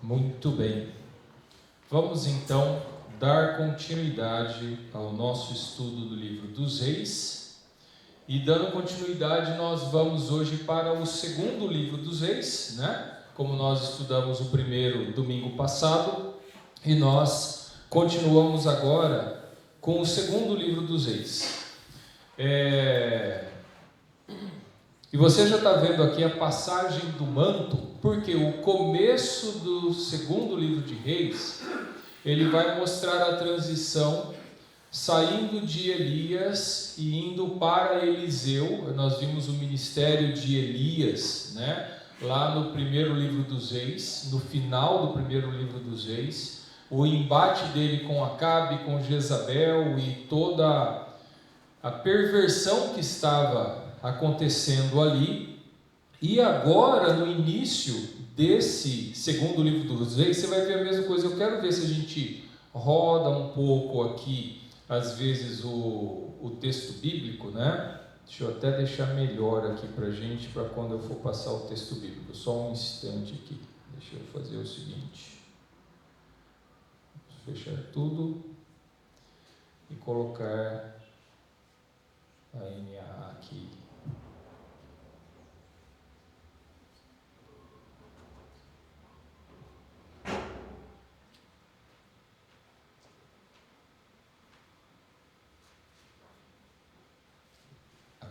Muito bem. Vamos então dar continuidade ao nosso estudo do livro dos Reis. E dando continuidade, nós vamos hoje para o segundo livro dos Reis, né? Como nós estudamos o primeiro domingo passado, e nós continuamos agora com o segundo livro dos Reis. E você já está vendo aqui a passagem do manto, porque o começo do segundo livro de Reis, ele vai mostrar a transição saindo de Elias e indo para Eliseu. Nós vimos o ministério de Elias, né? Lá no primeiro livro dos Reis, no final do primeiro livro dos Reis, o embate dele com Acabe, com Jezabel e toda a perversão que estava acontecendo ali. E agora, no início desse segundo livro dos Reis, você vai ver a mesma coisa. Eu quero ver se a gente roda um pouco aqui, às vezes, o texto bíblico, né? Deixa eu até deixar melhor aqui para a gente, para quando eu for passar o texto bíblico. Só um instante aqui. Deixa eu fazer o seguinte. Vou fechar tudo e colocar a NA aqui.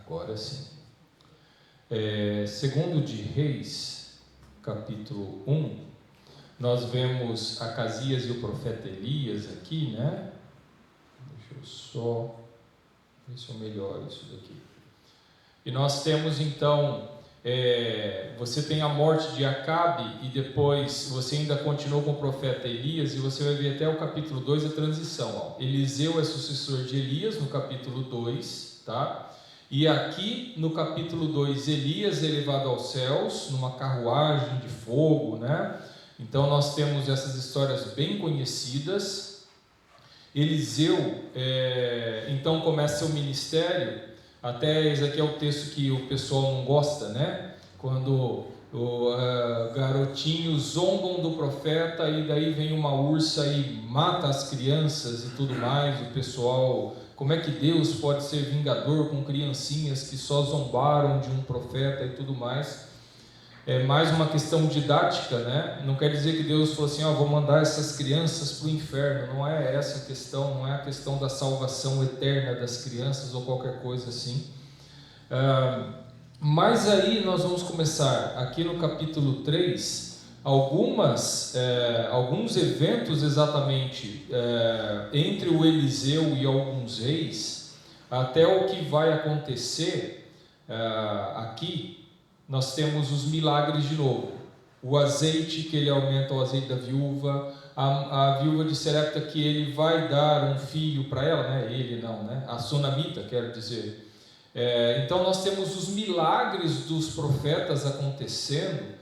Agora sim. Segundo de Reis, capítulo 1, nós vemos Acasias e o profeta Elias aqui, né? Deixa eu só ver se eu melhoro isso daqui. E nós temos então, você tem a morte de Acabe, e depois você ainda continua com o profeta Elias, e você vai ver até o capítulo 2 a transição. Eliseu é sucessor de Elias no capítulo 2, tá? E aqui no capítulo 2, Elias é levado aos céus, numa carruagem de fogo, né? Então nós temos essas histórias bem conhecidas. Eliseu, então começa seu ministério, até esse aqui é o texto que o pessoal não gosta, né? Quando garotinhos zombam do profeta e daí vem uma ursa e mata as crianças e tudo mais, o pessoal... Como é que Deus pode ser vingador com criancinhas que só zombaram de um profeta e tudo mais? É mais uma questão didática, né? Não quer dizer que Deus falou assim, vou mandar essas crianças para o inferno. Não é essa a questão, não é a questão da salvação eterna das crianças ou qualquer coisa assim. Mas aí nós vamos começar aqui no capítulo 3, alguns eventos exatamente entre o Eliseu e alguns reis, até o que vai acontecer aqui. Nós temos os milagres de novo, o azeite, que ele aumenta o azeite da viúva, a viúva de Serepta, que ele vai dar um filho para ela, né? Ele não, né? A sunamita, quero dizer. Então nós temos os milagres dos profetas acontecendo,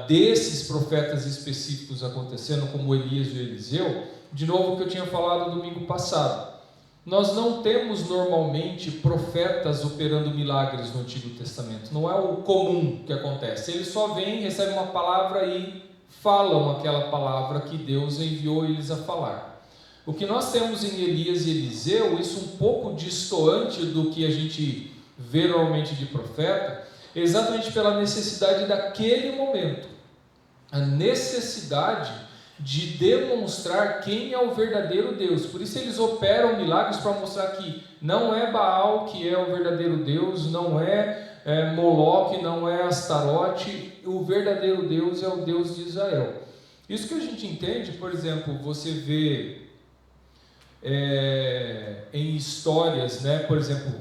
desses profetas específicos acontecendo, como Elias e Eliseu. De novo, o que eu tinha falado domingo passado, nós não temos normalmente profetas operando milagres no Antigo Testamento, não é o comum que acontece. Eles só vêm, recebem uma palavra e falam aquela palavra que Deus enviou eles a falar. O que nós temos em Elias e Eliseu, isso um pouco distoante do que a gente vê normalmente de profeta, exatamente pela necessidade daquele momento, a necessidade de demonstrar quem é o verdadeiro Deus. Por isso eles operam milagres para mostrar que não é Baal que é o verdadeiro Deus, não é Moloque, não é Astarote, o verdadeiro Deus é o Deus de Israel. Isso que a gente entende, por exemplo, você vê em histórias, né? Por exemplo,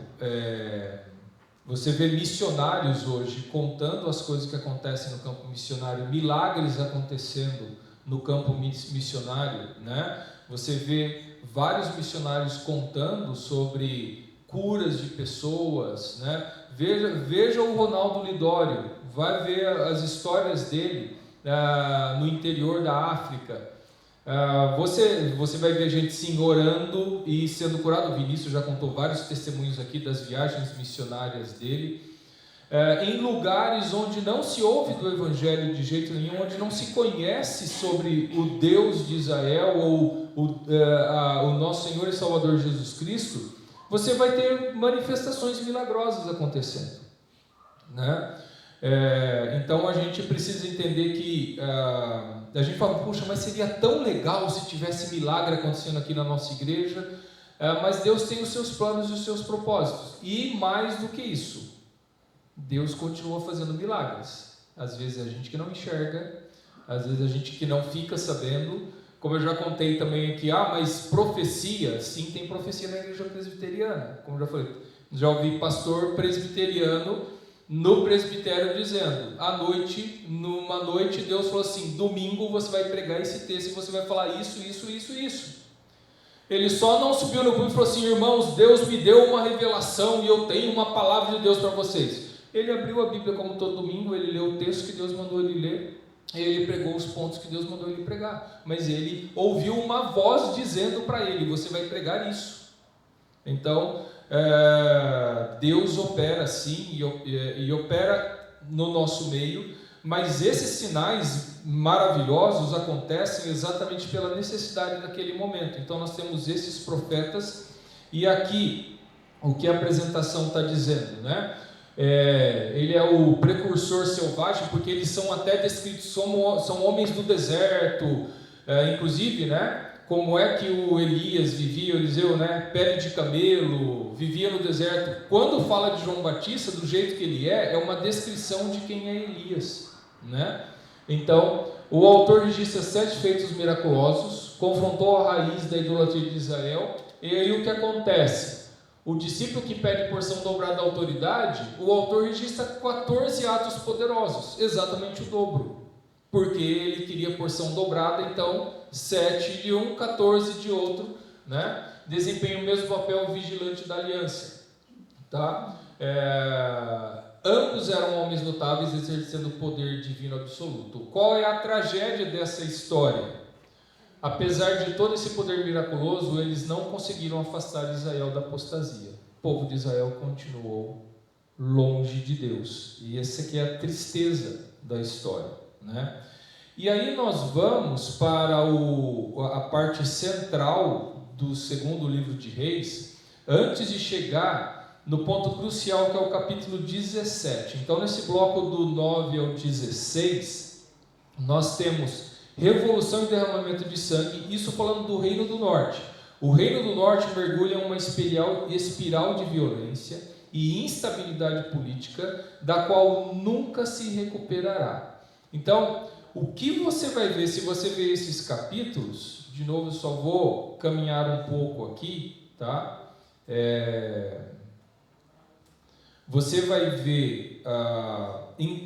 você vê missionários hoje contando as coisas que acontecem no campo missionário, milagres acontecendo no campo missionário, né? Você vê vários missionários contando sobre curas de pessoas, né? Veja o Ronaldo Lidório, vai ver as histórias dele no interior da África. Você vai ver gente sim orando e sendo curado. O Vinícius já contou vários testemunhos aqui das viagens missionárias dele. em lugares onde não se ouve do Evangelho de jeito nenhum, onde não se conhece sobre o Deus de Israel ou o nosso Senhor e Salvador Jesus Cristo, você vai ter manifestações milagrosas acontecendo, né? Então a gente precisa entender que a gente fala, puxa, mas seria tão legal se tivesse milagre acontecendo aqui na nossa igreja, mas Deus tem os seus planos e os seus propósitos, e mais do que isso, Deus continua fazendo milagres. Às vezes a gente que não enxerga, às vezes a gente que não fica sabendo, como eu já contei também aqui, mas profecia, sim, tem profecia na igreja presbiteriana, como eu já falei, já ouvi pastor presbiteriano no presbitério dizendo, numa noite Deus falou assim, domingo você vai pregar esse texto e você vai falar isso, isso, isso, isso. Ele só não subiu no púlpito e falou assim, irmãos, Deus me deu uma revelação e eu tenho uma palavra de Deus para vocês. Ele abriu a Bíblia como todo domingo, ele leu o texto que Deus mandou ele ler, e ele pregou os pontos que Deus mandou ele pregar, mas ele ouviu uma voz dizendo para ele, você vai pregar isso. Então, Deus opera sim e opera no nosso meio, mas esses sinais maravilhosos acontecem exatamente pela necessidade daquele momento. Então nós temos esses profetas, e aqui o que a apresentação está dizendo, né? Ele é o precursor selvagem, porque eles são até descritos, são homens do deserto, inclusive, né? Como é que o Elias vivia, o Eliseu, né? Pele de camelo, vivia no deserto. Quando fala de João Batista, do jeito que ele é uma descrição de quem é Elias, né? Então, o autor registra 7 feitos miraculosos, confrontou a raiz da idolatria de Israel, e aí o que acontece? O discípulo que pede porção dobrada da autoridade, o autor registra 14 atos poderosos, exatamente o dobro, porque ele queria porção dobrada, então 7 de um, 14 de outro, né? Desempenha o mesmo papel vigilante da aliança, tá? Ambos eram homens notáveis exercendo o poder divino absoluto. Qual é a tragédia dessa história? Apesar de todo esse poder miraculoso, eles não conseguiram afastar Israel da apostasia. O povo de Israel continuou longe de Deus, e essa aqui é a tristeza da história, né? E aí nós vamos para a parte central do segundo livro de Reis, antes de chegar no ponto crucial, que é o capítulo 17. Então, nesse bloco do 9 ao 16, nós temos revolução e derramamento de sangue, isso falando do Reino do Norte. O Reino do Norte mergulha em uma espiral de violência e instabilidade política, da qual nunca se recuperará. Então, o que você vai ver, se você ver esses capítulos, de novo eu só vou caminhar um pouco aqui, tá? Você vai ver,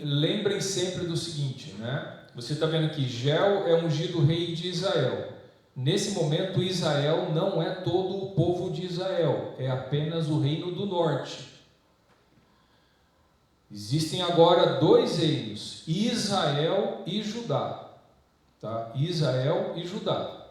lembrem sempre do seguinte, né? Você está vendo que Geu é ungido rei de Israel. Nesse momento, Israel não é todo o povo de Israel, é apenas o reino do norte. Existem agora 2 reinos, Israel e Judá, tá? Israel e Judá.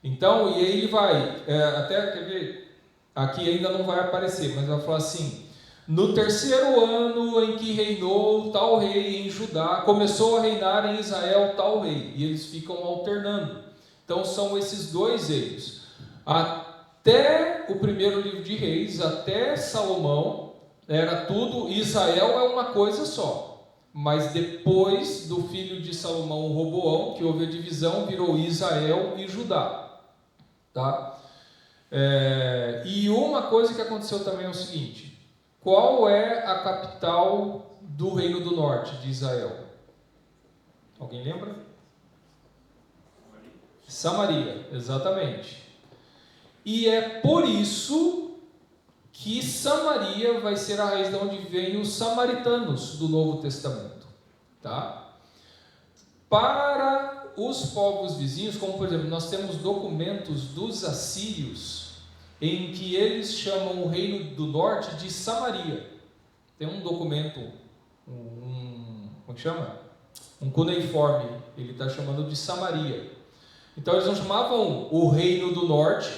Então, e aí ele vai, até, quer ver, aqui ainda não vai aparecer, mas vai falar assim, no 3º ano em que reinou tal rei em Judá, começou a reinar em Israel tal rei, e eles ficam alternando. Então são esses 2 reinos. Até o primeiro livro de Reis, até Salomão, era tudo, Israel é uma coisa só. Mas depois do filho de Salomão, Roboão, que houve a divisão, virou Israel e Judá. Tá? E uma coisa que aconteceu também é o seguinte, qual é a capital do Reino do Norte de Israel? Alguém lembra? Samaria, exatamente. E é por isso que Samaria vai ser a raiz de onde vem os samaritanos do Novo Testamento, tá? Para os povos vizinhos, como por exemplo, nós temos documentos dos assírios, em que eles chamam o reino do norte de Samaria. Tem um documento, como que chama? Um cuneiforme, ele está chamando de Samaria. Então eles não chamavam o reino do norte,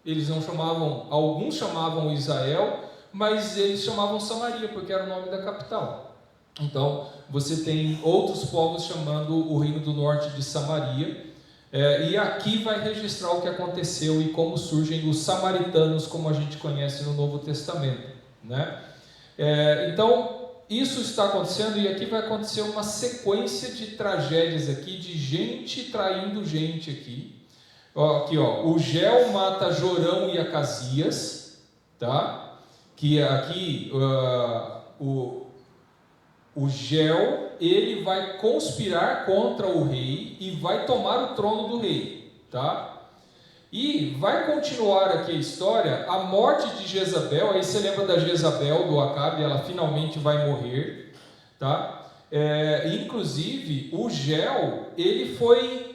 eles não chamavam, alguns chamavam Israel, mas eles chamavam Samaria, porque era o nome da capital. Então, você tem outros povos chamando o Reino do Norte de Samaria, e aqui vai registrar o que aconteceu e como surgem os samaritanos, como a gente conhece no Novo Testamento, né? Então, isso está acontecendo, e aqui vai acontecer uma sequência de tragédias aqui, de gente traindo gente aqui. Aqui, o Gel mata Jorão e Acasias, tá? Que aqui o Gel, ele vai conspirar contra o rei e vai tomar o trono do rei, tá? E vai continuar aqui a história, a morte de Jezabel. Aí você lembra da Jezabel, do Acabe, ela finalmente vai morrer, tá? Inclusive, o Gel, ele foi...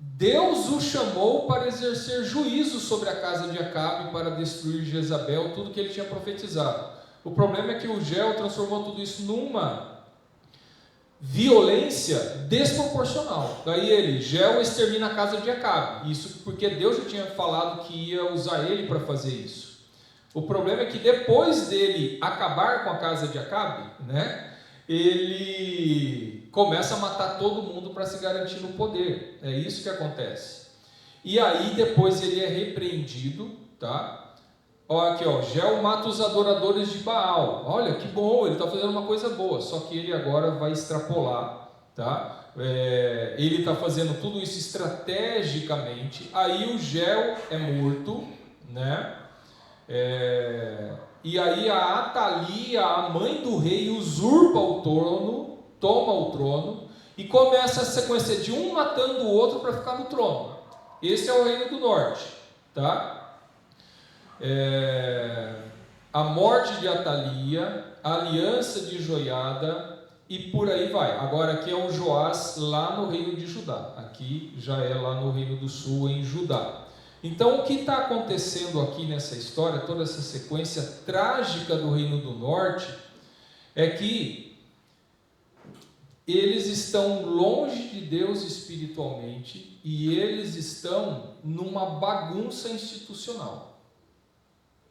Deus o chamou para exercer juízo sobre a casa de Acabe, para destruir Jezabel, tudo que ele tinha profetizado. O problema é que o Gel transformou tudo isso numa violência desproporcional. Daí Gel extermina a casa de Acabe. Isso porque Deus já tinha falado que ia usar ele para fazer isso. O problema é que depois dele acabar com a casa de Acabe, né, ele começa a matar todo mundo para se garantir no poder. É isso que acontece. E aí depois ele é repreendido, tá? Aqui, Gel mata os adoradores de Baal. Olha que bom, ele está fazendo uma coisa boa. Só que ele agora vai extrapolar, tá? Ele está fazendo tudo isso estrategicamente. Aí o Gel é morto, né? E aí a Atalia, a mãe do rei, usurpa o trono, toma o trono e começa a sequência de um matando o outro para ficar no trono. Esse é o Reino do Norte, tá? A morte de Atalia, a aliança de Joiada e por aí vai. Agora aqui é o Joás lá no reino de Judá, aqui já é lá no reino do sul, em Judá. Então o que está acontecendo aqui nessa história, toda essa sequência trágica do reino do norte, é que eles estão longe de Deus espiritualmente e eles estão numa bagunça institucional.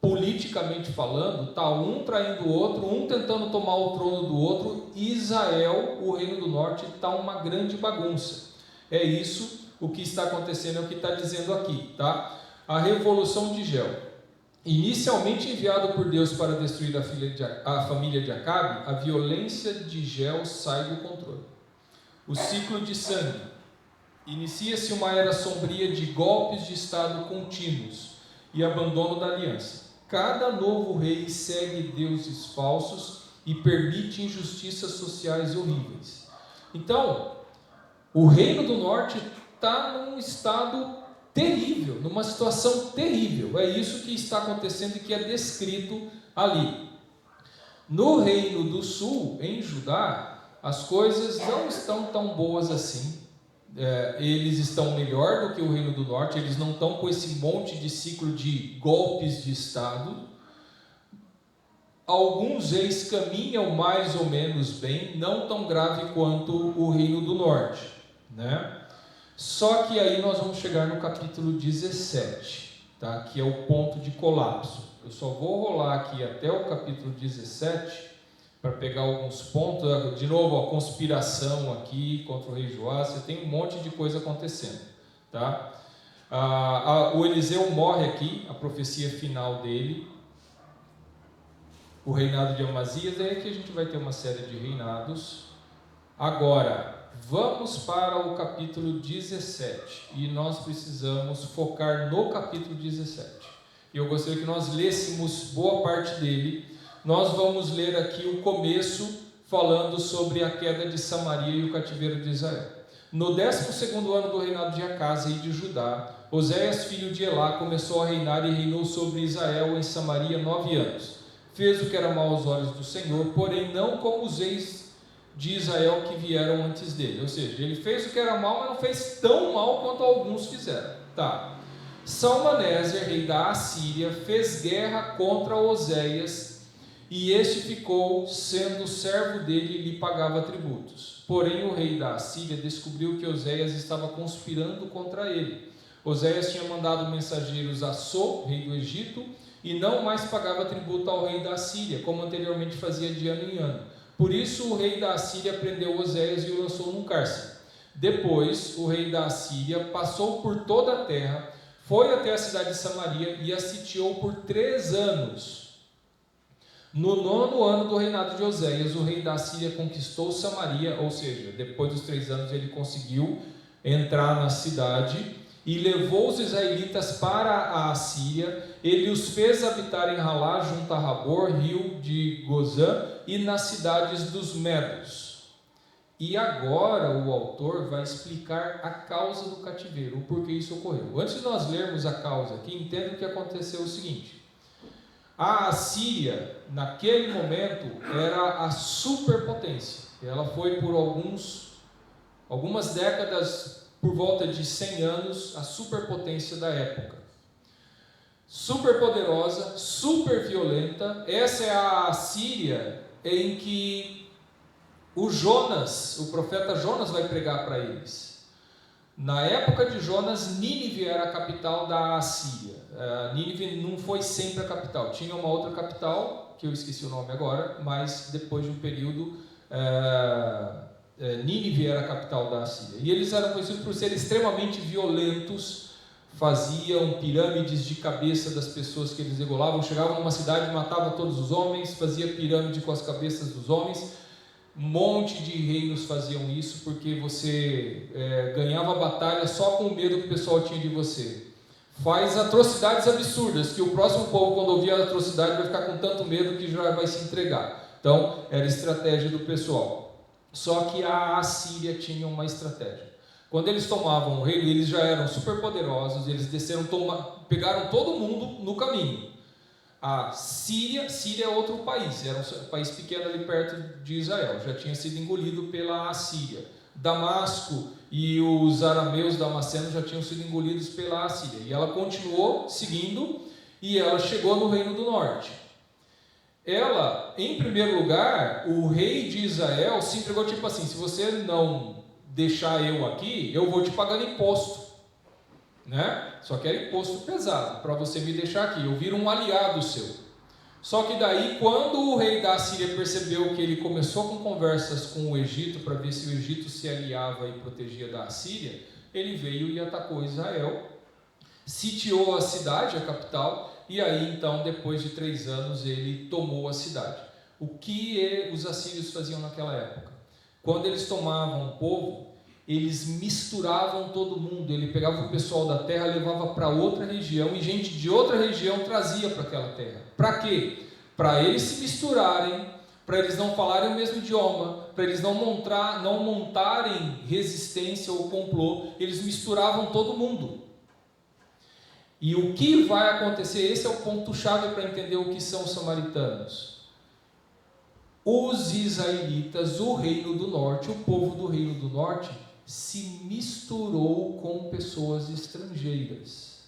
Politicamente falando, está um traindo o outro, um tentando tomar o trono do outro. Israel, o reino do norte, está uma grande bagunça. É isso o que está acontecendo, é o que está dizendo aqui, tá? A revolução de Gel, inicialmente enviado por Deus para destruir a família de Acabe, a violência de Gel sai do controle. O ciclo de sangue, inicia-se uma era sombria de golpes de estado contínuos e abandono da aliança. Cada novo rei segue deuses falsos e permite injustiças sociais horríveis. Então, o reino do norte está num estado terrível, numa situação terrível. É isso que está acontecendo e que é descrito ali. No reino do sul, em Judá, as coisas não estão tão boas assim. Eles estão melhor do que o reino do norte, eles não estão com esse monte de ciclo de golpes de estado. Alguns reis caminham mais ou menos bem, não tão grave quanto o reino do norte, né? Só que aí nós vamos chegar no capítulo 17, tá? Que é o ponto de colapso. Eu só vou rolar aqui até o capítulo 17 para pegar alguns pontos. De novo, a conspiração aqui contra o rei Joás, você tem um monte de coisa acontecendo, tá? O Eliseu morre aqui, a profecia final dele, o reinado de Amazias. É que a gente vai ter uma série de reinados. Agora, vamos para o capítulo 17, e nós precisamos focar no capítulo 17. E eu gostaria que nós lêssemos boa parte dele. Nós vamos ler aqui o começo, falando sobre a queda de Samaria e o cativeiro de Israel. No 12º ano do reinado de Acás, rei de Judá, Oséias, filho de Elá, começou a reinar e reinou sobre Israel em Samaria 9 anos. Fez o que era mal aos olhos do Senhor, porém não como os reis de Israel que vieram antes dele. Ou seja, ele fez o que era mal, mas não fez tão mal quanto alguns fizeram. Tá. Salmaneser, rei da Assíria, fez guerra contra Oséias, e este ficou sendo servo dele e lhe pagava tributos. Porém o rei da Assíria descobriu que Oséias estava conspirando contra ele. Oséias tinha mandado mensageiros a So, rei do Egito, e não mais pagava tributo ao rei da Assíria, como anteriormente fazia de ano em ano. Por isso o rei da Assíria prendeu Oséias e o lançou num cárcere. Depois o rei da Assíria passou por toda a terra, foi até a cidade de Samaria e a sitiou por 3 anos. No 9º ano do reinado de Oséias, o rei da Assíria conquistou Samaria, ou seja, depois dos 3 anos ele conseguiu entrar na cidade e levou os israelitas para a Assíria. Ele os fez habitar em Halá, junto a Rabor, rio de Gozã, e nas cidades dos Medos. E agora o autor vai explicar a causa do cativeiro, o porquê isso ocorreu. Antes de nós lermos a causa aqui, entenda que aconteceu o seguinte: a Assíria, naquele momento, era a superpotência. Ela foi por algumas décadas, por volta de 100 anos, a superpotência da época. Super poderosa, super violenta. Essa é a Assíria em que o profeta Jonas vai pregar para eles. Na época de Jonas, Nínive era a capital da Assíria. Nínive não foi sempre a capital, tinha uma outra capital, que eu esqueci o nome agora, mas depois de um período, Nínive era a capital da Assíria. E eles eram conhecidos por serem extremamente violentos, faziam pirâmides de cabeça das pessoas que eles degolavam, chegavam numa cidade, matavam todos os homens, fazia pirâmide com as cabeças dos homens. Um monte de reinos faziam isso, porque você ganhava a batalha só com o medo que o pessoal tinha de você. Faz atrocidades absurdas, que o próximo povo, quando ouvir a atrocidade, vai ficar com tanto medo que já vai se entregar. Então, era a estratégia do pessoal. Só que a Assíria tinha uma estratégia. Quando eles tomavam o reino, eles já eram super poderosos, eles desceram, pegaram todo mundo no caminho. A Síria é outro país, era um país pequeno ali perto de Israel, já tinha sido engolido pela Assíria. Damasco e os arameus damascenos já tinham sido engolidos pela Assíria. E ela continuou seguindo e ela chegou no Reino do Norte. Ela, em primeiro lugar, o rei de Israel se entregou tipo assim: se você não deixar eu aqui, eu vou te pagando imposto. Né? Só que era imposto pesado para você me deixar aqui, eu viro um aliado seu. Só que daí, quando o rei da Assíria percebeu que ele começou com conversas com o Egito para ver se o Egito se aliava e protegia da Assíria, ele veio e atacou Israel, sitiou a cidade, a capital, e aí então, depois de 3 anos, ele tomou a cidade. O que os assírios faziam naquela época? Quando eles tomavam o povo, eles misturavam todo mundo. Ele pegava o pessoal da terra, levava para outra região, e gente de outra região trazia para aquela terra. Para quê? Para eles se misturarem, para eles não falarem o mesmo idioma, para eles não montarem resistência ou complô. Eles misturavam todo mundo. E o que vai acontecer? Esse é o ponto-chave para entender o que são os samaritanos. Os israelitas, o reino do norte, o povo do reino do norte, se misturou com pessoas estrangeiras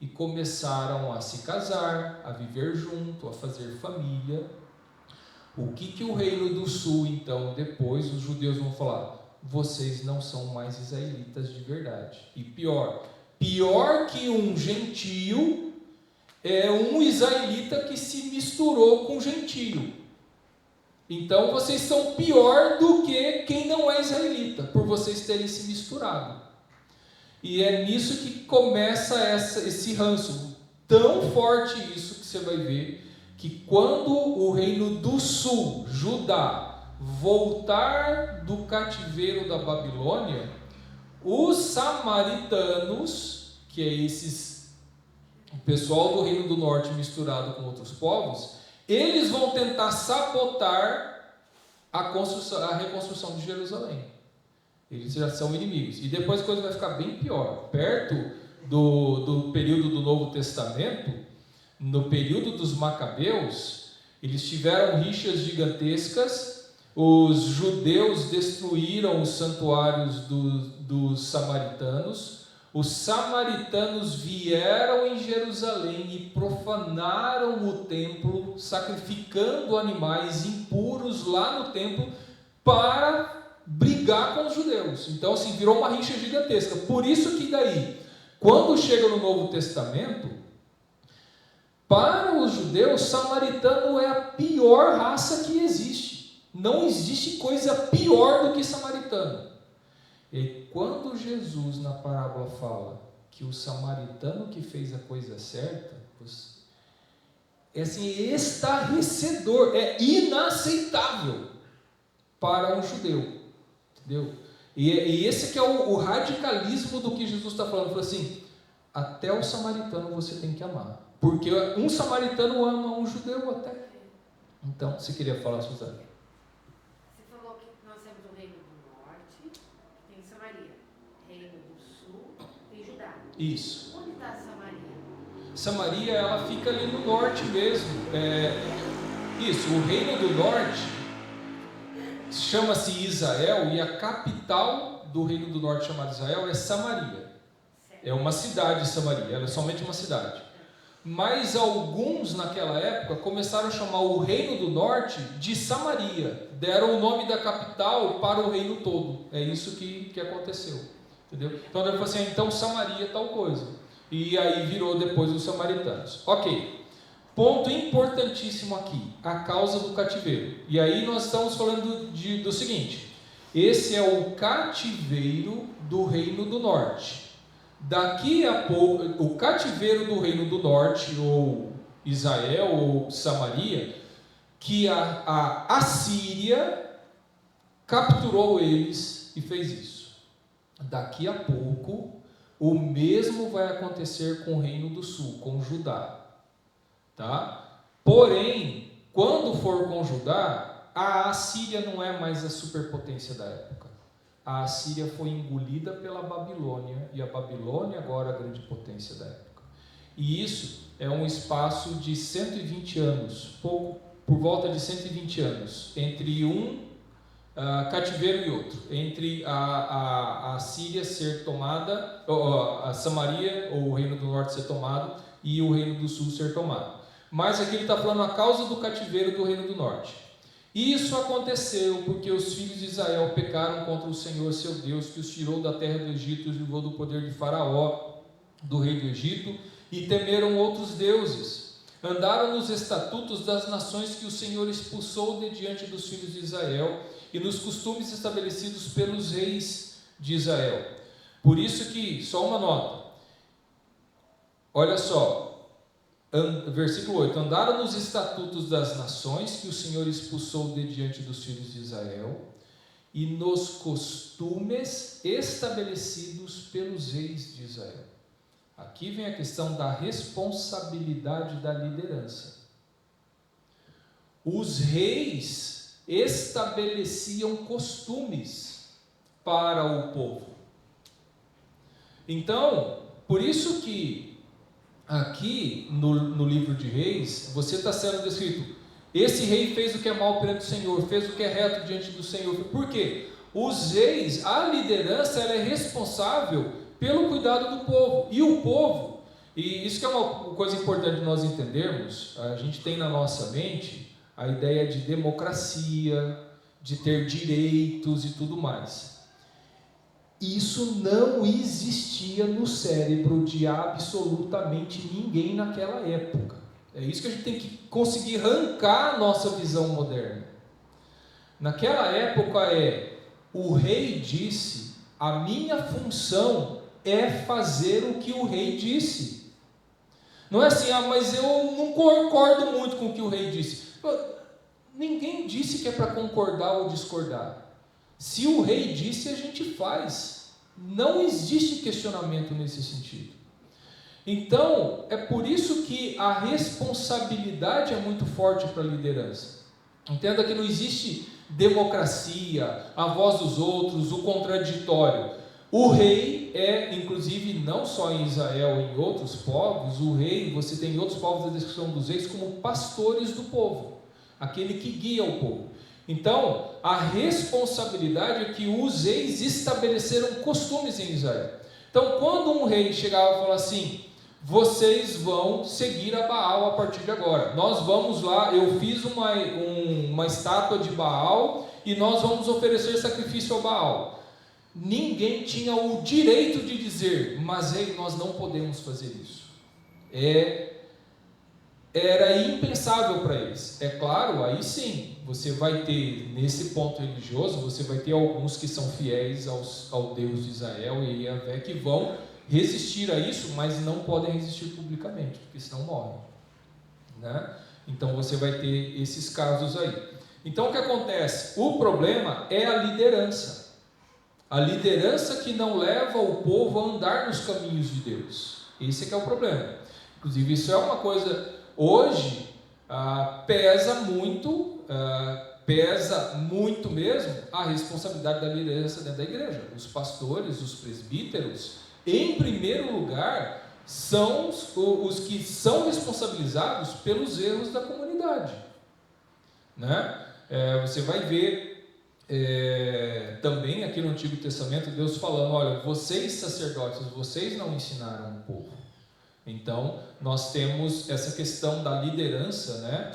e começaram a se casar, a viver junto, a fazer família. O que o reino do sul, então, depois os judeus vão falar: vocês não são mais israelitas de verdade. E pior que um gentio é um israelita que se misturou com gentio. Então vocês são pior do que quem não é israelita, por vocês terem se misturado. E é nisso que começa esse ranço. Tão forte isso que você vai ver, que quando o reino do sul, Judá, voltar do cativeiro da Babilônia, os samaritanos, que é o pessoal do reino do norte misturado com outros povos, eles vão tentar sabotar a reconstrução de Jerusalém. Eles já são inimigos. E depois a coisa vai ficar bem pior. Perto do período do Novo Testamento, no período dos Macabeus, eles tiveram rixas gigantescas. Os judeus destruíram os santuários dos samaritanos. Os samaritanos vieram em Jerusalém e profanaram o templo, sacrificando animais impuros lá no templo para brigar com os judeus. Então, assim, virou uma rixa gigantesca. Por isso que daí, quando chega no Novo Testamento, Para os judeus, samaritano é a pior raça que existe. Não existe coisa pior do que samaritano. E quando Jesus na parábola fala que o samaritano que fez a coisa certa, é assim, estarrecedor, é inaceitável para um judeu, entendeu? E esse que é o radicalismo do que Jesus está falando. Falou assim, até o samaritano você tem que amar, porque um samaritano ama um judeu até. Então, você queria falar, Suzana? Você falou que nós temos o reino do norte, tem Samaria, reino do sul, tem Judá. Isso. Onde está Samaria? Samaria, ela fica ali no norte mesmo. Isso, o reino do norte chama-se Israel, e a capital do reino do norte chamado Israel é Samaria. É uma cidade, Samaria, ela é somente uma cidade. Mas alguns naquela época começaram a chamar o reino do norte de Samaria, deram o nome da capital para o reino todo. É isso que aconteceu, entendeu? Então ele falou assim, então Samaria tal coisa, e aí virou depois os samaritanos. Ok, ponto importantíssimo aqui, a causa do cativeiro. E aí nós estamos falando do seguinte, esse é o cativeiro do reino do norte. Daqui a pouco, o cativeiro do reino do norte, ou Israel, ou Samaria, que a Assíria capturou eles e fez isso. Daqui a pouco, o mesmo vai acontecer com o reino do sul, com Judá. Tá? Porém, quando for com Judá, a Assíria não é mais a superpotência da época. A Assíria foi engolida pela Babilônia, e a Babilônia agora é a grande potência da época. E isso é um espaço de 120 anos, por volta de 120 anos, entre um cativeiro e outro, entre a Síria ser tomada, a Samaria, ou o reino do norte ser tomado, e o reino do sul ser tomado. Mas aqui ele está falando a causa do cativeiro do reino do norte. Isso aconteceu porque os filhos de Israel pecaram contra o Senhor seu Deus, que os tirou da terra do Egito e os livrou do poder de Faraó, do rei do Egito, e temeram outros deuses. Andaram nos estatutos das nações que o Senhor expulsou de diante dos filhos de Israel, e nos costumes estabelecidos pelos reis de Israel. Por isso que, só uma nota, olha só, versículo 8, andaram nos estatutos das nações que o Senhor expulsou de diante dos filhos de Israel, e nos costumes estabelecidos pelos reis de Israel. Aqui vem a questão da responsabilidade da liderança. Os reis estabeleciam costumes para o povo. Então, por isso que aqui no livro de Reis, você está sendo descrito, esse rei fez o que é mal perante o Senhor, fez o que é reto diante do Senhor. Por quê? Os reis, a liderança, ela é responsável pelo cuidado do povo. E o povo, e isso que é uma coisa importante nós entendermos, a gente tem na nossa mente a ideia de democracia, de ter direitos e tudo mais. Isso não existia no cérebro de absolutamente ninguém naquela época. É isso que a gente tem que conseguir arrancar a nossa visão moderna. Naquela época o rei disse, a minha função é fazer o que o rei disse. Não é assim, mas eu não concordo muito com o que o rei disse. Ninguém disse que é para concordar ou discordar. Se o rei disse, a gente faz. Não existe questionamento nesse sentido. Então, é por isso que a responsabilidade é muito forte para a liderança. Entenda que não existe democracia, a voz dos outros, o contraditório. O rei é, inclusive, não só em Israel, em outros povos, o rei, você tem em outros povos a descrição dos reis como pastores do povo, aquele que guia o povo. Então, a responsabilidade é que os reis estabeleceram costumes em Israel. Então, quando um rei chegava e falava assim, vocês vão seguir a Baal a partir de agora, nós vamos lá, eu fiz uma estátua de Baal e nós vamos oferecer sacrifício ao Baal. Ninguém tinha o direito de dizer, mas rei, nós não podemos fazer isso. era impensável para eles. É claro, aí sim, você vai ter, nesse ponto religioso, você vai ter alguns que são fiéis ao Deus de Israel e Yahvé, que vão resistir a isso, mas não podem resistir publicamente, porque senão morrem, né? Então você vai ter esses casos aí. Então o que acontece? O problema é a liderança. A liderança que não leva o povo a andar nos caminhos de Deus. Esse é que é o problema. Inclusive isso é uma coisa, hoje, pesa muito mesmo a responsabilidade da liderança dentro da igreja. Os pastores, os presbíteros, em primeiro lugar, são os que são responsabilizados pelos erros da comunidade, né? Você vai ver também aqui no Antigo Testamento Deus falando: olha, vocês sacerdotes, vocês não ensinaram o povo. Então nós temos essa questão da liderança, né?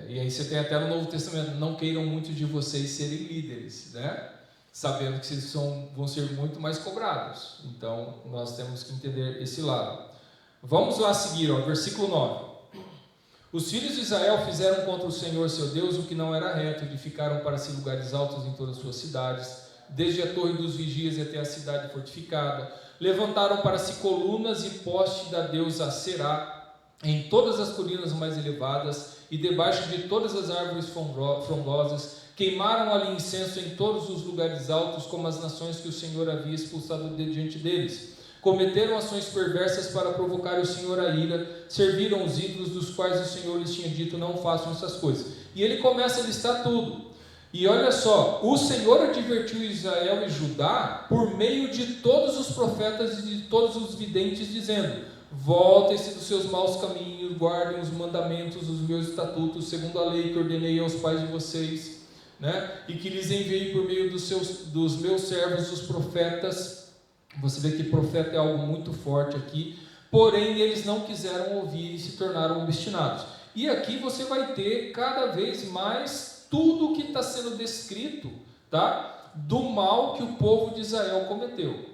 E aí você tem até no Novo Testamento: não queiram muito de vocês serem líderes, né? Sabendo que vocês vão ser muito mais cobrados. Então nós temos que entender esse lado. Vamos lá seguir, versículo 9. Os filhos de Israel fizeram contra o Senhor seu Deus o que não era reto, edificaram para si lugares altos em todas as suas cidades, desde a torre dos vigias até a cidade fortificada. Levantaram para si colunas e poste da deusa Será em todas as colinas mais elevadas e debaixo de todas as árvores frondosas. Queimaram ali incenso em todos os lugares altos, como as nações que o Senhor havia expulsado de diante deles. Cometeram ações perversas para provocar o Senhor a ira, serviram os ídolos dos quais o Senhor lhes tinha dito: não façam essas coisas. E ele começa a listar tudo. E olha só, o Senhor advertiu Israel e Judá por meio de todos os profetas e de todos os videntes, dizendo: voltem-se dos seus maus caminhos, guardem os mandamentos, os meus estatutos, segundo a lei que ordenei aos pais de vocês, né? E que lhes enviei por meio dos meus servos, os profetas. Você vê que profeta é algo muito forte aqui, porém eles não quiseram ouvir e se tornaram obstinados. E aqui você vai ter cada vez mais tudo o que está sendo descrito, tá? Do mal que o povo de Israel cometeu.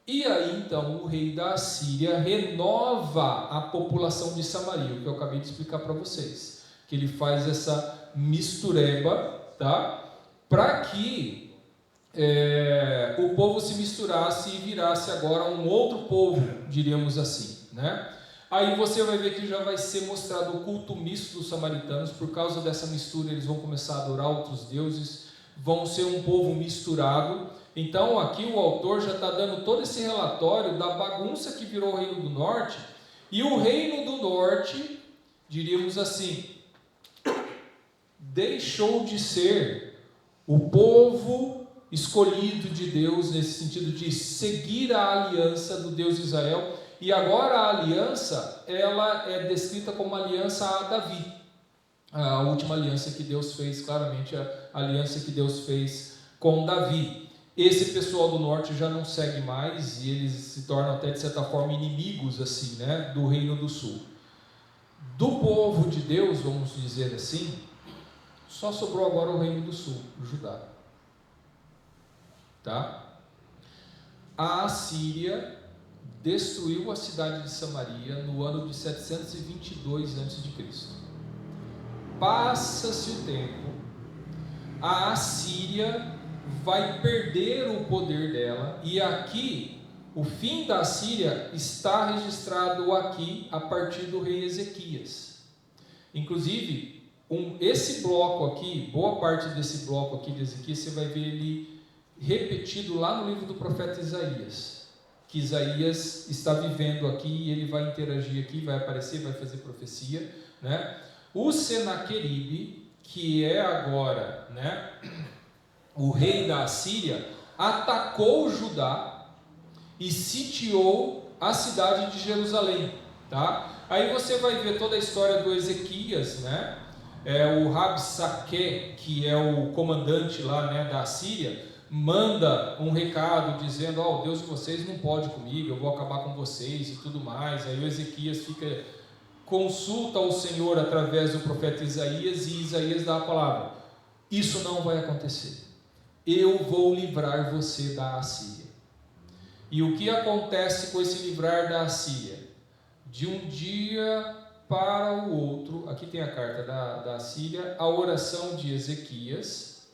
E aí então o rei da Assíria renova a população de Samaria, o que eu acabei de explicar para vocês, que ele faz essa mistureba, tá? Para que o povo se misturasse e virasse agora um outro povo, diríamos assim, né? Aí você vai ver que já vai ser mostrado o culto misto dos samaritanos. Por causa dessa mistura eles vão começar a adorar outros deuses, vão ser um povo misturado. Então aqui o autor já está dando todo esse relatório da bagunça que virou o Reino do Norte. E o Reino do Norte, diríamos assim, deixou de ser o povo escolhido de Deus, nesse sentido de seguir a aliança do Deus de Israel, e agora a aliança, ela é descrita como uma aliança a Davi, a última aliança que Deus fez, claramente a aliança que Deus fez com Davi. Esse pessoal do norte já não segue mais, e eles se tornam até de certa forma inimigos assim, né, do reino do sul. Do povo de Deus, vamos dizer assim, só sobrou agora o reino do sul, o Judá. Tá? A Assíria destruiu a cidade de Samaria no ano de 722 a.C. Passa-se o tempo, a Assíria vai perder o poder dela, e aqui, o fim da Assíria está registrado aqui a partir do rei Ezequias. Inclusive, esse bloco aqui, boa parte desse bloco aqui de Ezequias, você vai ver ele repetido lá no livro do profeta Isaías, que Isaías está vivendo aqui, e ele vai interagir aqui, vai aparecer, vai fazer profecia, né? O Senaqueribe, que é agora, né, o rei da Assíria, atacou Judá e sitiou a cidade de Jerusalém, tá? Aí você vai ver toda a história do Ezequias, né? O Rabsaque, que é o comandante lá, né, da Assíria, manda um recado dizendo: o Deus de vocês não pode comigo, eu vou acabar com vocês e tudo mais. Aí o Ezequias consulta o Senhor através do profeta Isaías, e Isaías dá a palavra: isso não vai acontecer, eu vou livrar você da Assíria. E o que acontece com esse livrar da Assíria? De um dia para o outro. Aqui tem a carta da Assíria, a oração de Ezequias,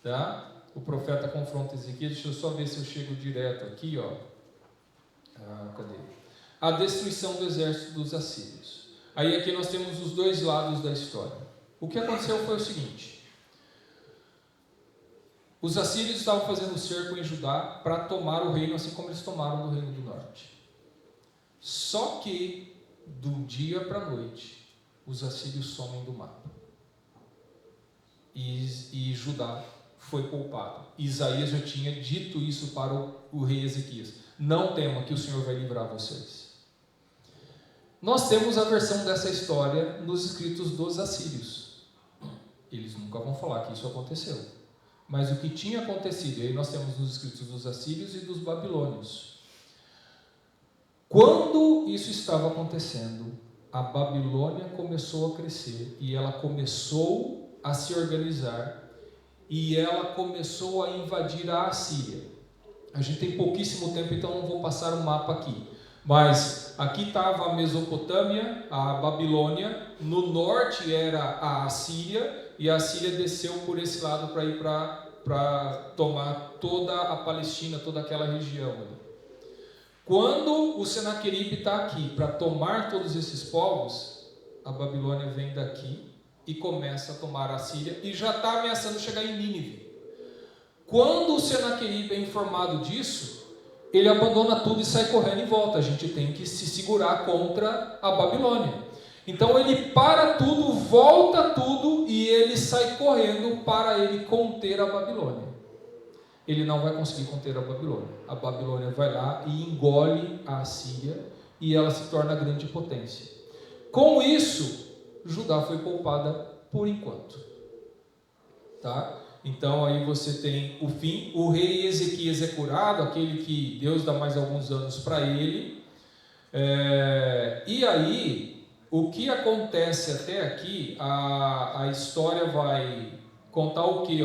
tá? O profeta confronta Ezequias. Deixa eu só ver se eu chego direto aqui, ó. Cadê? A destruição do exército dos assírios. Aí aqui nós temos os dois lados da história. O que aconteceu foi o seguinte: os assírios estavam fazendo cerco em Judá para tomar o reino, assim como eles tomaram do reino do norte. Só que, do dia para a noite, os assírios somem do mapa. E Judá foi poupado. Isaías já tinha dito isso para o rei Ezequias: não tema, que o Senhor vai livrar vocês. Nós temos a versão dessa história nos escritos dos assírios. Eles nunca vão falar que isso aconteceu. Mas o que tinha acontecido, e aí nós temos nos escritos dos assírios e dos babilônios. Quando isso estava acontecendo, a Babilônia começou a crescer e ela começou a se organizar e ela começou a invadir a Assíria. A gente tem pouquíssimo tempo, então não vou passar o mapa aqui. Mas aqui estava a Mesopotâmia, a Babilônia, no norte era a Assíria, e a Assíria desceu por esse lado para ir para tomar toda a Palestina, toda aquela região. Quando o Senaqueribe está aqui para tomar todos esses povos, a Babilônia vem daqui e começa a tomar a Síria e já está ameaçando chegar em Nínive. Quando o Senaqueribe é informado disso, ele abandona tudo e sai correndo e volta. A gente tem que se segurar contra a Babilônia. Então ele para tudo, volta tudo e ele sai correndo para ele conter a Babilônia. Ele não vai conseguir conter a Babilônia. A Babilônia vai lá e engole a Assíria e ela se torna grande potência. Com isso, Judá foi poupada por enquanto. Tá? Então aí você tem o fim. O rei Ezequias é curado, aquele que Deus dá mais alguns anos para ele. E aí, o que acontece até aqui, a história vai contar o que?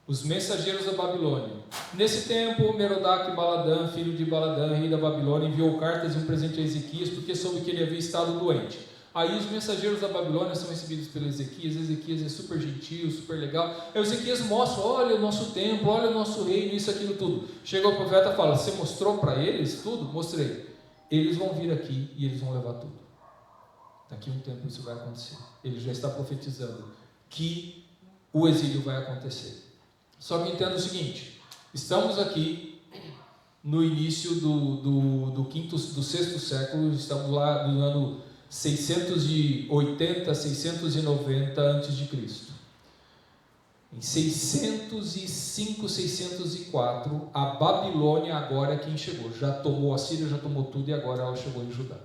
Os mensageiros da Babilônia. Nesse tempo, Merodach-Baladã, filho de Baladã, rei da Babilônia, enviou cartas e um presente a Ezequias, porque soube que ele havia estado doente. Aí os mensageiros da Babilônia são recebidos pelo Ezequias. Ezequias é super gentil, super legal. Aí o Ezequias mostra: olha o nosso templo, olha o nosso reino, isso, aquilo, tudo. Chega o profeta e fala: você mostrou para eles tudo? Mostrei. Eles vão vir aqui e eles vão levar tudo. Daqui a um tempo isso vai acontecer. Ele já está profetizando que o exílio vai acontecer. Só que entenda o seguinte: estamos aqui no início do sexto século, estamos lá no ano 680, 690 a.C. Em 605, 604, a Babilônia agora é quem chegou. Já tomou a Síria, já tomou tudo e agora ela chegou em Judá.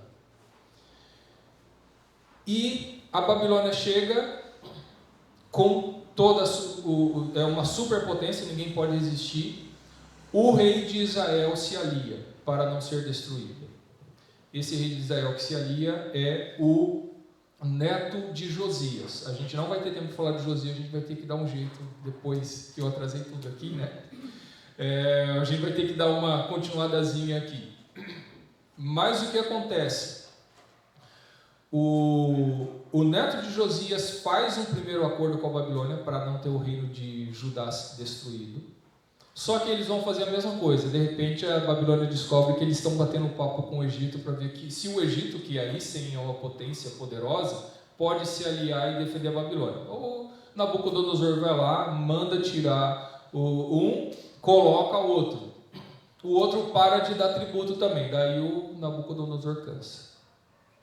E a Babilônia chega com toda é uma superpotência, ninguém pode resistir. O rei de Israel se alia para não ser destruído. Esse rei de Israel que se alia é o neto de Josias. A gente não vai ter tempo de falar de Josias, a gente vai ter que dar um jeito, depois que eu atrasei tudo aqui, né? A gente vai ter que dar uma continuadazinha aqui. Mas o que acontece? O neto de Josias faz um primeiro acordo com a Babilônia para não ter o reino de Judá destruído. Só que eles vão fazer a mesma coisa. De repente a Babilônia descobre que eles estão batendo papo com o Egito para ver que se o Egito, que aí sim é uma potência poderosa, pode se aliar e defender a Babilônia. O Nabucodonosor vai lá, manda tirar um, coloca o outro. O outro para de dar tributo também. Daí o Nabucodonosor cansa.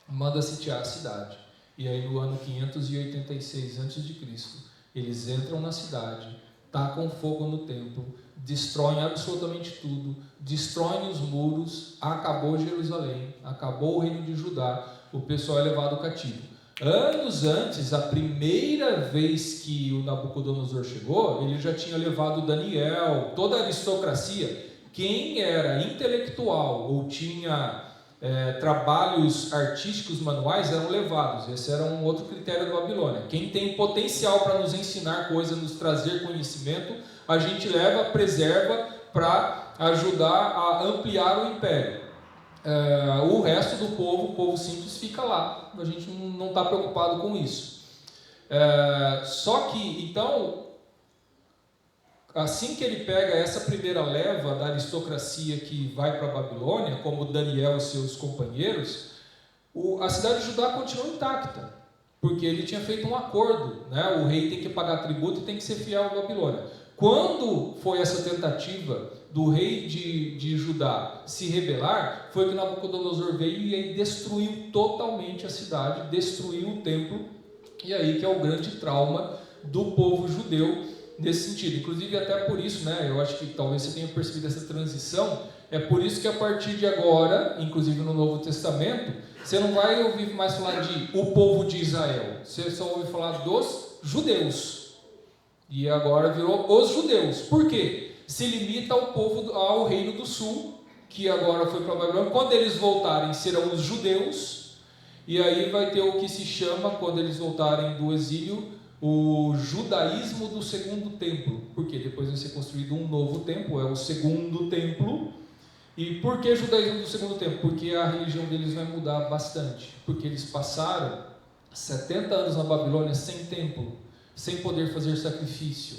Manda sitiar a cidade. E aí no ano 586 a.C., eles entram na cidade, tacam fogo no templo, destroem absolutamente tudo, destroem os muros, acabou Jerusalém, acabou o reino de Judá, o pessoal é levado cativo. Anos antes, a primeira vez que o Nabucodonosor chegou, ele já tinha levado Daniel, toda a aristocracia. Quem era intelectual ou tinha trabalhos artísticos manuais eram levados. Esse era um outro critério da Babilônia. Quem tem potencial para nos ensinar coisas, nos trazer conhecimento, a gente leva, preserva para ajudar a ampliar o império. o resto do povo, o povo simples, fica lá. A gente não está preocupado com isso. Só que, então, assim que ele pega essa primeira leva da aristocracia que vai para a Babilônia, como Daniel e seus companheiros, a cidade de Judá continua intacta, porque ele tinha feito um acordo, né? O rei tem que pagar tributo e tem que ser fiel à Babilônia. Quando foi essa tentativa do rei de Judá se rebelar, foi que Nabucodonosor veio e aí destruiu totalmente a cidade, destruiu o templo, e aí que é o grande trauma do povo judeu nesse sentido. Inclusive até por isso, né, eu acho que talvez você tenha percebido essa transição, é por isso que a partir de agora, inclusive no Novo Testamento, você não vai ouvir mais falar de o povo de Israel, você só ouve falar dos judeus. E agora virou os judeus. Por quê? Se limita ao povo, ao reino do sul, que agora foi para a Babilônia. Quando eles voltarem, serão os judeus. E aí vai ter o que se chama, quando eles voltarem do exílio, o judaísmo do segundo templo. Porque depois vai ser construído um novo templo, é o segundo templo. E por que judaísmo do segundo templo? Porque a religião deles vai mudar bastante. Porque eles passaram 70 anos na Babilônia sem templo, sem poder fazer sacrifício,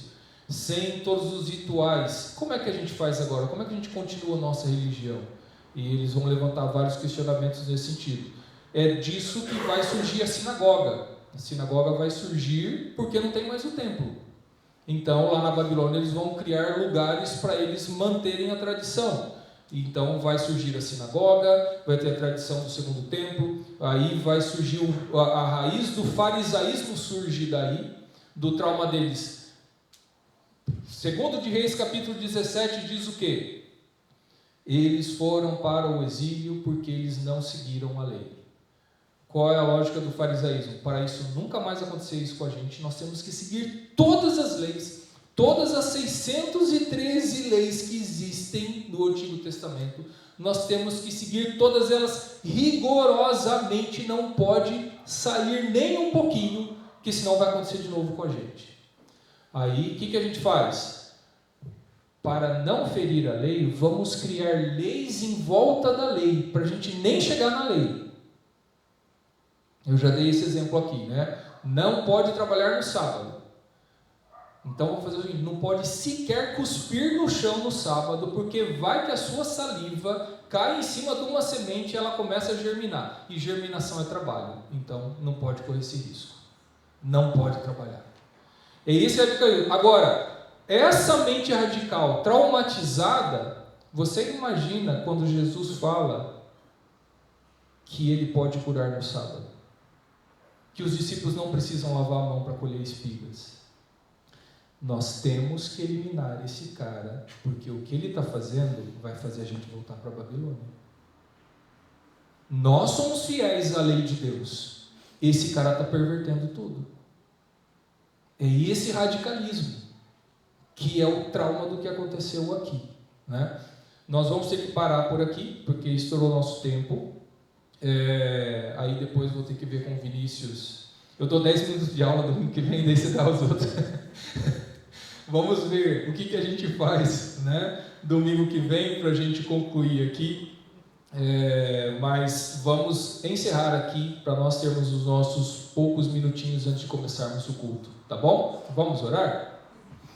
sem todos os rituais. Como é que a gente faz agora? Como é que a gente continua a nossa religião? E eles vão levantar vários questionamentos nesse sentido. É disso que vai surgir a sinagoga. A sinagoga vai surgir porque não tem mais o templo. Então, lá na Babilônia, eles vão criar lugares para eles manterem a tradição. Então, vai surgir a sinagoga, vai ter a tradição do segundo templo, aí vai surgir a raiz do farisaísmo, surge daí, do trauma deles. Segundo de Reis, capítulo 17, diz o quê? Eles foram para o exílio porque eles não seguiram a lei. Qual é a lógica do farisaísmo? Para isso nunca mais acontecer isso com a gente, nós temos que seguir todas as leis, todas as 613 leis que existem no Antigo Testamento, nós temos que seguir todas elas rigorosamente, não pode sair nem um pouquinho, que senão vai acontecer de novo com a gente. Aí, o que a gente faz? Para não ferir a lei, vamos criar leis em volta da lei, para a gente nem chegar na lei. Eu já dei esse exemplo aqui, né? Não pode trabalhar no sábado. Então, vamos fazer o seguinte, não pode sequer cuspir no chão no sábado, porque vai que a sua saliva cai em cima de uma semente e ela começa a germinar. E germinação é trabalho, então não pode correr esse risco. Não pode trabalhar. É esse radicalismo. Agora, essa mente radical, traumatizada, você imagina quando Jesus fala que ele pode curar no sábado, que os discípulos não precisam lavar a mão para colher espigas. Nós temos que eliminar esse cara, porque o que ele está fazendo vai fazer a gente voltar para a Babilônia. Nós somos fiéis à lei de Deus. Esse cara está pervertendo tudo. É esse radicalismo que é o trauma do que aconteceu aqui, né? Nós vamos ter que parar por aqui, porque estourou nosso tempo. Aí depois vou ter que ver com o Vinícius. Eu dou 10 minutos de aula domingo que vem, daí você dá os outros. Vamos ver o que a gente faz, né? Domingo que vem, para a gente concluir aqui. Mas vamos encerrar aqui para nós termos os nossos poucos minutinhos antes de começarmos o culto, tá bom? Vamos orar?